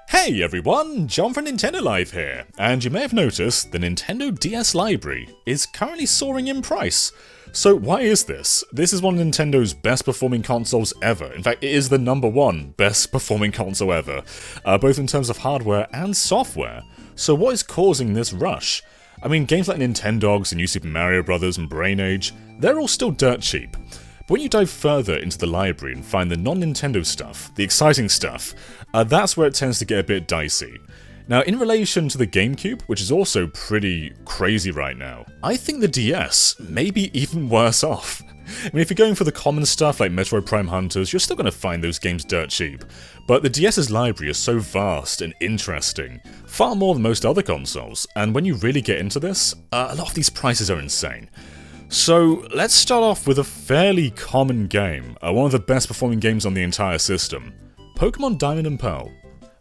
Hey everyone, John from Nintendo Live here, and you may have noticed the Nintendo DS library is currently soaring in price. So why is this? This is one of Nintendo's best performing consoles ever. In fact, it is the #1 best performing console ever, both in terms of hardware and software. So what is causing this rush? I mean, games like Nintendogs and New Super Mario Bros. And Brain Age, they're all still dirt cheap. But when you dive further into the library and find the non-Nintendo stuff, the exciting stuff, that's where it tends to get a bit dicey. Now, in relation to the GameCube, which is also pretty crazy right now, I think the DS may be even worse off. I mean, if you're going for the common stuff like Metroid Prime Hunters, you're still going to find those games dirt cheap. But the DS's library is so vast and interesting, far more than most other consoles, and when you really get into this, a lot of these prices are insane. So, let's start off with a fairly common game, one of the best performing games on the entire system, Pokemon Diamond and Pearl.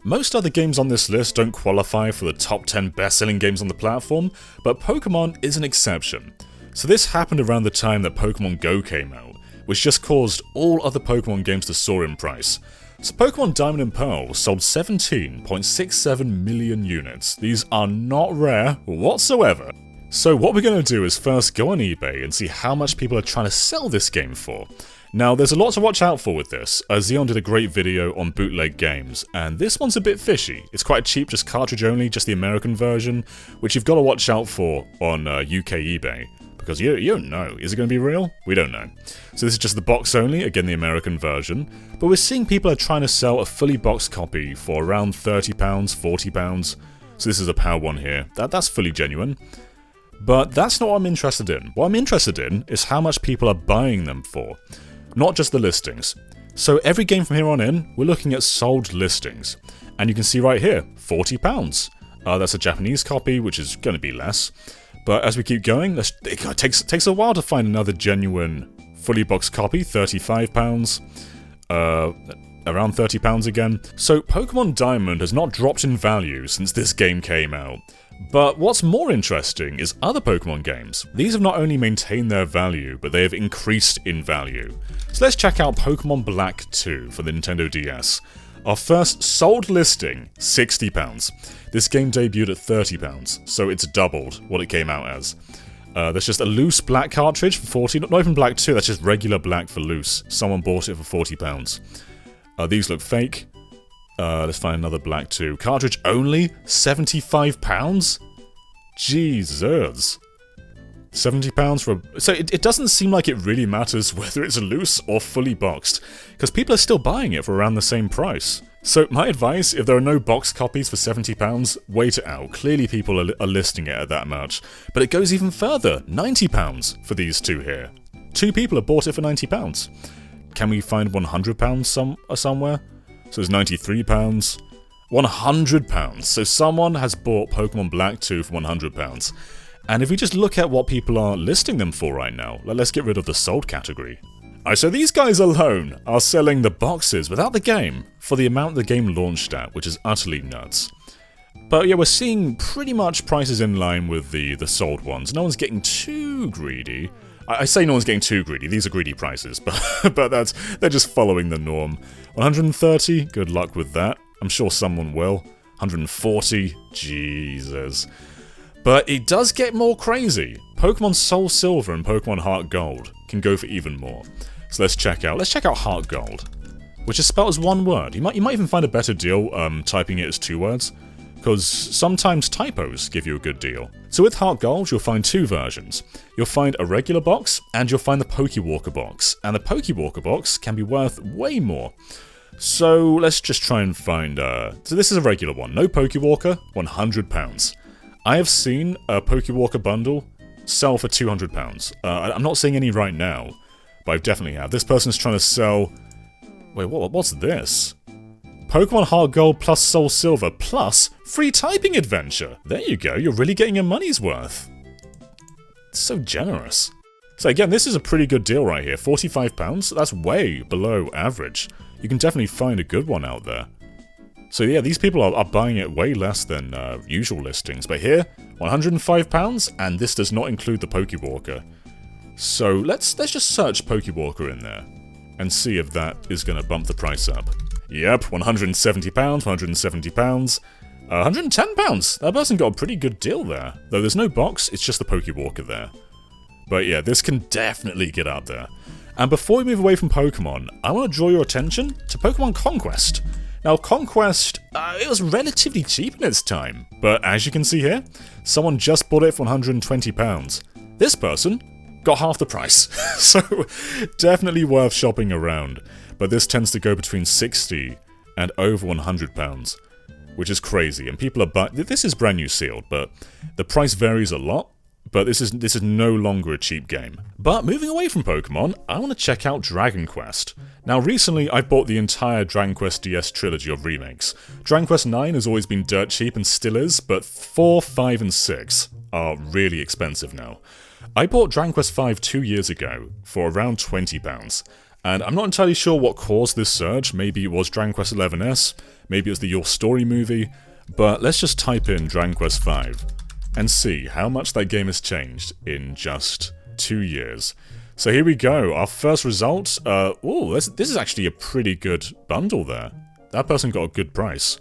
Most other games on this list don't qualify for the top 10 best-selling games on the platform, but Pokemon is an exception. So this happened around the time that Pokemon Go came out, which just caused all other Pokemon games to soar in price. So Pokemon Diamond and Pearl sold 17.67 million units. These are not rare whatsoever. So what we're going to do is first go on eBay and see how much people are trying to sell this game for. Now, there's a lot to watch out for with this. Xeon did a great video on bootleg games, and this one's a bit fishy. It's quite cheap, just cartridge only, just the American version, which you've got to watch out for on UK eBay. Because you don't know, is it going to be real? We don't know. So this is just the box only, again the American version, but we're seeing people are trying to sell a fully boxed copy for around £30, £40. So this is a PAL one here, that's fully genuine. But that's not what I'm interested in. What I'm interested in is how much people are buying them for, not just the listings. So every game from here on in, we're looking at sold listings. And you can see right here, £40. That's a Japanese copy, which is going to be less. But as we keep going, it takes a while to find another genuine fully boxed copy, £35. Around £30 again. So Pokemon Diamond has not dropped in value since this game came out. But what's more interesting is other Pokemon games. These have not only maintained their value, but they have increased in value. So let's check out Pokemon Black 2 for the Nintendo DS. Our first sold listing, £60. This game debuted at £30, so it's doubled what it came out as. There's just a loose black cartridge for £40, not even Black 2, that's just regular black for loose. Someone bought it for £40. These look fake. Let's find another Black 2. Cartridge only? £75? Jesus. £70 for a... So it doesn't seem like it really matters whether it's loose or fully boxed, because people are still buying it for around the same price. So my advice, if there are no boxed copies for £70, wait it out. Clearly people are listing it at that much. But it goes even further, £90 for these two here. Two people have bought it for £90. Can we find £100 somewhere? So it's £93, £100. So someone has bought Pokemon Black 2 for £100. And if we just look at what people are listing them for right now, let's get rid of the sold category. Alright, so these guys alone are selling the boxes without the game for the amount the game launched at, which is utterly nuts. But yeah, we're seeing pretty much prices in line with the sold ones. No one's getting too greedy. I say no one's getting too greedy, these are greedy prices, but they're just following the norm. 130, good luck with that. I'm sure someone will. 140, Jesus. But it does get more crazy. Pokemon Soul Silver and Pokemon Heart Gold can go for even more. So let's check out Heart Gold, which is spelled as one word. You might even find a better deal typing it as two words, because sometimes typos give you a good deal. So with Heart Gold, you'll find two versions. You'll find a regular box, and you'll find the Pokewalker box. And the Pokewalker box can be worth way more. So let's just try and find... So this is a regular one. No Pokewalker, £100. I have seen a Pokewalker bundle sell for £200. I'm not seeing any right now, but I definitely have. This person's trying to sell... Wait, what's this? Pokemon Heart Gold plus Soul Silver plus free typing adventure. There you go, you're really getting your money's worth. It's so generous. So again, this is a pretty good deal right here. £45, that's way below average. You can definitely find a good one out there. So yeah, these people are buying it way less than usual listings. But here, £105, and this does not include the Pokewalker. So let's just search Pokewalker in there and see if that is going to bump the price up. Yep, £170, £170. £110! That person got a pretty good deal there. Though there's no box, it's just the Pokewalker there. But yeah, this can definitely get out there. And before we move away from Pokemon, I want to draw your attention to Pokemon Conquest. Now, Conquest, it was relatively cheap in its time, but as you can see here, someone just bought it for £120. This person got half the price, so definitely worth shopping around. But this tends to go between £60 and over £100, which is crazy, and people are buying. This is brand new sealed, but the price varies a lot. But this is no longer a cheap game. But moving away from Pokemon, I want to check out Dragon Quest. Now recently I bought the entire Dragon Quest DS trilogy of remakes. Dragon Quest 9 has always been dirt cheap and still is, but 4, 5 and 6 are really expensive now. I bought Dragon Quest 5 2 years ago for around £20, and I'm not entirely sure what caused this surge. Maybe it was Dragon Quest 11S, maybe it was the Your Story movie, but let's just type in Dragon Quest 5. And see how much that game has changed in just 2 years. So here we go, our first result. This is actually a pretty good bundle there. That person got a good price.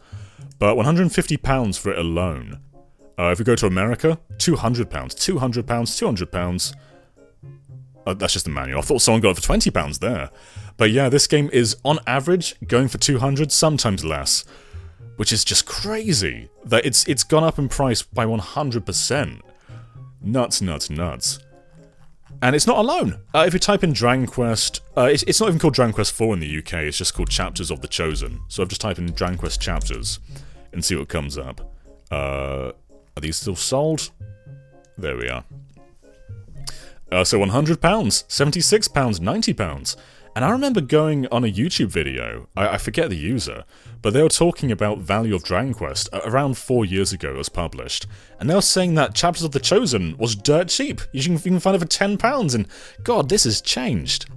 But £150 for it alone. If we go to America, £200, £200, £200. That's just the manual. I thought someone got it for £20 there. But yeah, this game is on average going for £200, sometimes less. Which is just crazy, that it's gone up in price by 100%. Nuts, nuts, nuts. And it's not alone. If you type in Dragon Quest, it's not even called Dragon Quest 4 in the UK, it's just called Chapters of the Chosen. So I've just typed in Dragon Quest Chapters and see what comes up. Are these still sold? There we are. So £100, £76, £90. And I remember going on a YouTube video, I forget the user, but they were talking about value of Dragon Quest around 4 years ago it was published. And they were saying that Chapters of the Chosen was dirt cheap. You can find it for £10, and god, this has changed.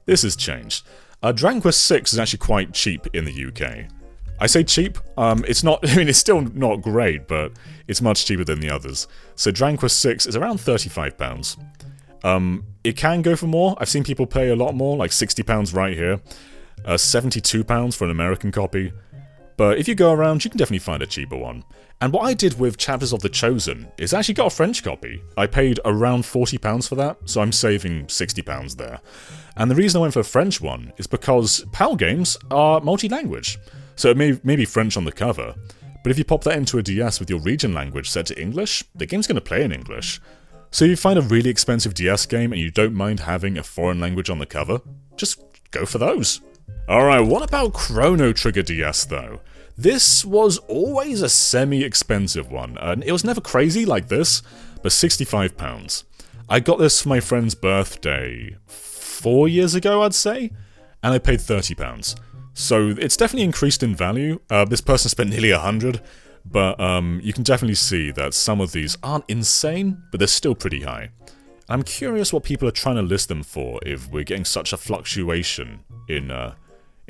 This has changed. Dragon Quest 6 is actually quite cheap in the UK. I say cheap, it's not, I mean, it's still not great, but it's much cheaper than the others. So Dragon Quest 6 is around £35. It can go for more. I've seen people pay a lot more, like £60 right here. £72 for an American copy. But if you go around, you can definitely find a cheaper one. And what I did with Chapters of the Chosen is I actually got a French copy. I paid around £40 for that, so I'm saving £60 there. And the reason I went for a French one is because PAL games are multi-language. So it may be French on the cover, but if you pop that into a DS with your region language set to English, the game's going to play in English. So if you find a really expensive DS game and you don't mind having a foreign language on the cover, just go for those. Alright, what about Chrono Trigger DS though? This was always a semi-expensive one, and it was never crazy like this, but £65. I got this for my friend's birthday 4 years ago, I'd say, and I paid £30. So it's definitely increased in value. This person spent nearly 100. But you can definitely see that some of these aren't insane, but they're still pretty high. I'm curious what people are trying to list them for if we're getting such a fluctuation in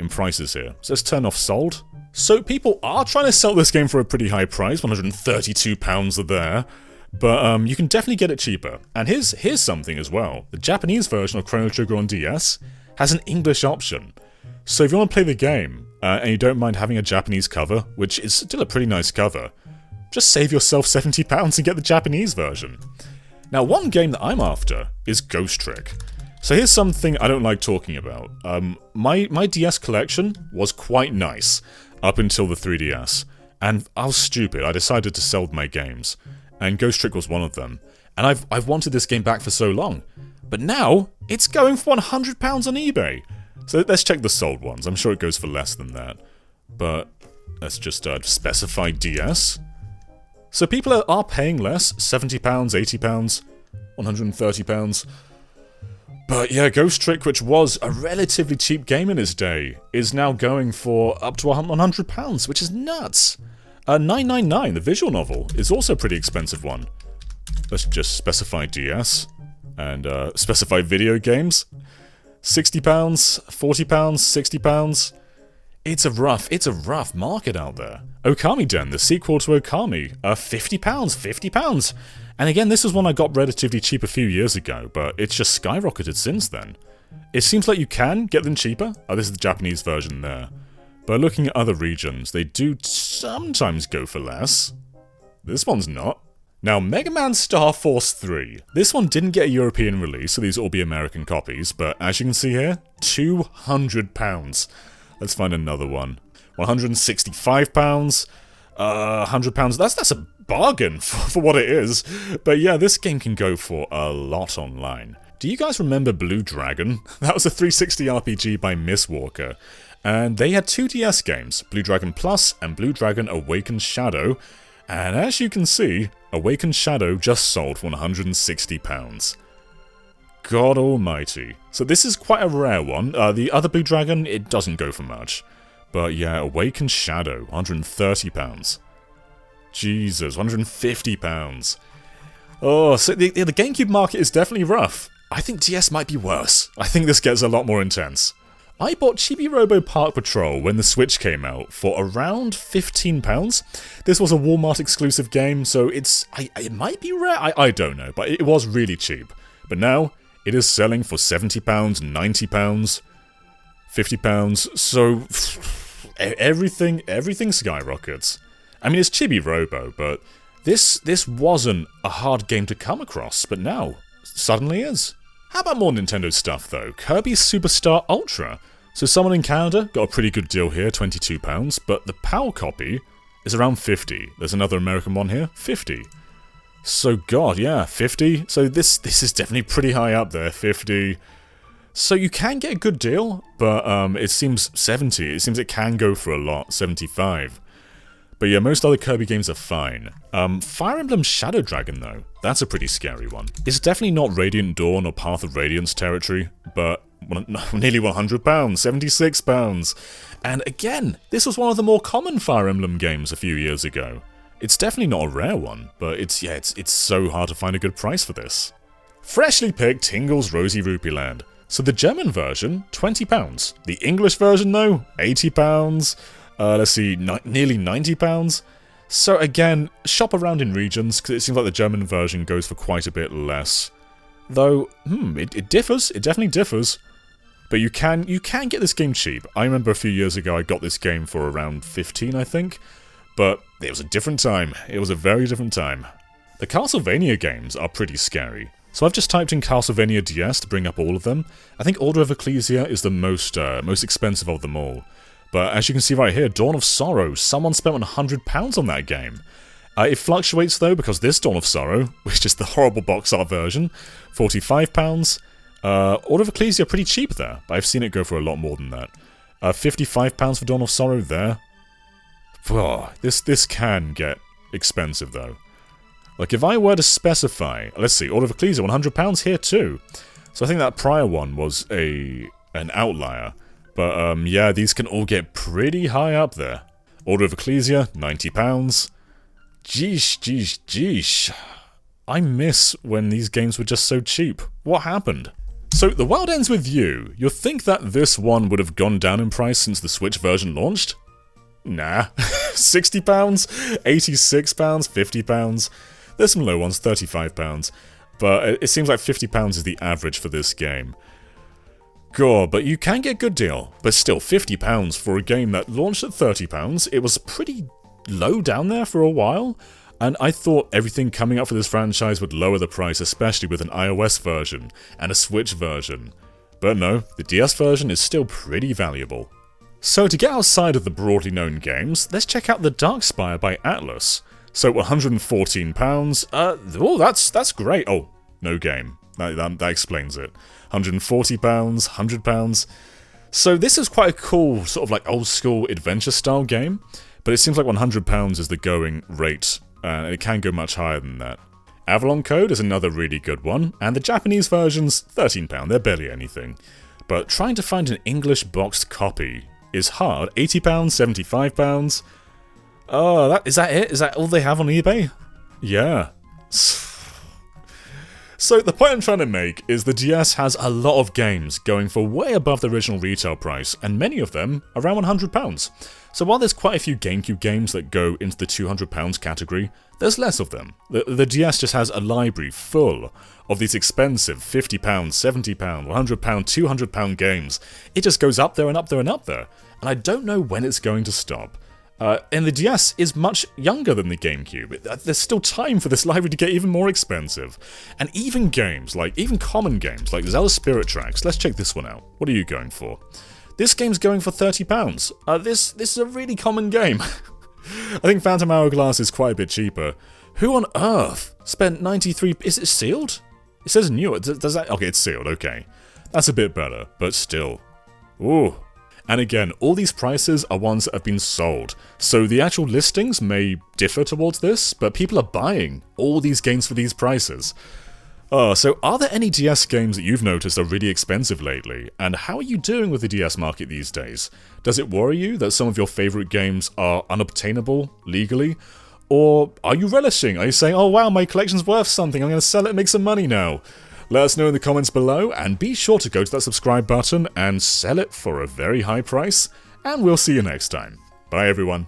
prices here. So let's turn off sold. So people are trying to sell this game for a pretty high price, £132 are there. But you can definitely get it cheaper. And here's something as well. The Japanese version of Chrono Trigger on DS has an English option. So if you want to play the game, and you don't mind having a Japanese cover, which is still a pretty nice cover, just save yourself £70 and get the Japanese version. Now, one game that I'm after is Ghost Trick. So here's something I don't like talking about. My DS collection was quite nice, up until the 3DS. And I was stupid, I decided to sell my games. And Ghost Trick was one of them. And I've wanted this game back for so long. But now, it's going for £100 on eBay. So let's check the sold ones. I'm sure it goes for less than that. But let's just specify DS. So people are paying less. £70, £80, £130. But yeah, Ghost Trick, which was a relatively cheap game in its day, is now going for up to £100, which is nuts. 999, the visual novel, is also a pretty expensive one. Let's just specify DS. And specify video games. £60, £40, £60. It's a rough market out there. Okami Den, the sequel to Okami, £50, £50. And again, this is one I got relatively cheap a few years ago, but it's just skyrocketed since then. It seems like you can get them cheaper. Oh, this is the Japanese version there. But looking at other regions, they do sometimes go for less. This one's not. Now, Mega Man Star Force 3. This one didn't get a European release, so these will all be American copies, but as you can see here, £200. Let's find another one. £165, £100. That's a bargain for what it is. But yeah, this game can go for a lot online. Do you guys remember Blue Dragon? That was a 360 RPG by Miss Walker. And they had two DS games, Blue Dragon Plus and Blue Dragon Awakened Shadow. And as you can see, Awakened Shadow just sold for £160. God almighty. So this is quite a rare one. The other Blue Dragon, it doesn't go for much. But yeah, Awakened Shadow, £130. Jesus, £150. Oh, so the GameCube market is definitely rough. I think DS might be worse. I think this gets a lot more intense. I bought Chibi Robo Park Patrol when the Switch came out for around £15. This was a Walmart exclusive game, so it might be rare, I don't know, but it was really cheap. But now, it is selling for £70, £90, £50, so everything skyrockets. I mean, it's Chibi Robo, but this wasn't a hard game to come across, but now, suddenly is. How about more Nintendo stuff though? Kirby Superstar Ultra. So someone in Canada got a pretty good deal here, £22, but the PAL copy is around 50. There's another American one here, 50. So god, yeah, 50. So this is definitely pretty high up there, 50. So you can get a good deal, but it seems 70. It seems it can go for a lot, 75. But yeah, most other Kirby games are fine. Fire Emblem Shadow Dragon though, that's a pretty scary one. It's definitely not Radiant Dawn or Path of Radiance territory, but nearly £100, £76. And again, this was one of the more common Fire Emblem games a few years ago. It's definitely not a rare one, but it's so hard to find a good price for this. Freshly picked Tingle's Rosy Rupee Land. So the German version, £20. The English version though, £80. Let's see, nearly £90. So again, shop around in regions, because it seems like the German version goes for quite a bit less. Though, it differs, it definitely differs. But you can get this game cheap. I remember a few years ago I got this game for around 15, I think. But it was a different time. It was a very different time. The Castlevania games are pretty scary. So I've just typed in Castlevania DS to bring up all of them. I think Order of Ecclesia is the most expensive of them all. But as you can see right here, Dawn of Sorrow, someone spent £100 on that game. It fluctuates though, because this Dawn of Sorrow, which is the horrible box art version, £45. Order of Ecclesia pretty cheap there, but I've seen it go for a lot more than that. £55 for Dawn of Sorrow there. Oh, this can get expensive though. Like if I were to specify, let's see, Order of Ecclesia, £100 here too. So I think that prior one was an outlier. But yeah, these can all get pretty high up there. Order of Ecclesia, £90. Jeesh. I miss when these games were just so cheap. What happened? So, The World Ends With You. You'll think that this one would have gone down in price since the Switch version launched? Nah. £60, £86, £50. There's some low ones, £35. But it seems like £50 is the average for this game. God, but you can get a good deal. But still, £50 for a game that launched at £30, it was pretty low down there for a while. And I thought everything coming up for this franchise would lower the price, especially with an iOS version and a Switch version. But no, the DS version is still pretty valuable. So to get outside of the broadly known games, let's check out the Dark Spire by Atlas. So £114, oh that's great. Oh, no game. That explains it. £140, £100. So this is quite a cool, sort of like old school adventure style game, but it seems like £100 is the going rate, and it can go much higher than that. Avalon Code is another really good one, and the Japanese version's £13, they're barely anything. But trying to find an English boxed copy is hard. £80, £75. Oh, is that it? Is that all they have on eBay? Yeah. So the point I'm trying to make is the DS has a lot of games going for way above the original retail price, and many of them around £100. So while there's quite a few GameCube games that go into the £200 category, there's less of them. The DS just has a library full of these expensive £50, £70, £100, £200 games. It just goes up there and up there and up there. and I don't know when it's going to stop. And the DS is much younger than the GameCube. There's still time for this library to get even more expensive. And even games, even common games, like Zelda Spirit Tracks, let's check this one out. What are you going for? This game's going for £30. This is a really common game. I think Phantom Hourglass is quite a bit cheaper. Who on earth spent 93... Is it sealed? It says new. Does that... Okay, it's sealed, okay. That's a bit better, but still. Ooh. And again, all these prices are ones that have been sold, so the actual listings may differ towards this, but people are buying all these games for these prices. So are there any DS games that you've noticed are really expensive lately, and how are you doing with the DS market these days? Does it worry you that some of your favourite games are unobtainable legally? Or are you relishing? Are you saying, oh wow, my collection's worth something, I'm going to sell it and make some money now? Let us know in the comments below, and be sure to go to that subscribe button and sell it for a very high price, and we'll see you next time. Bye everyone.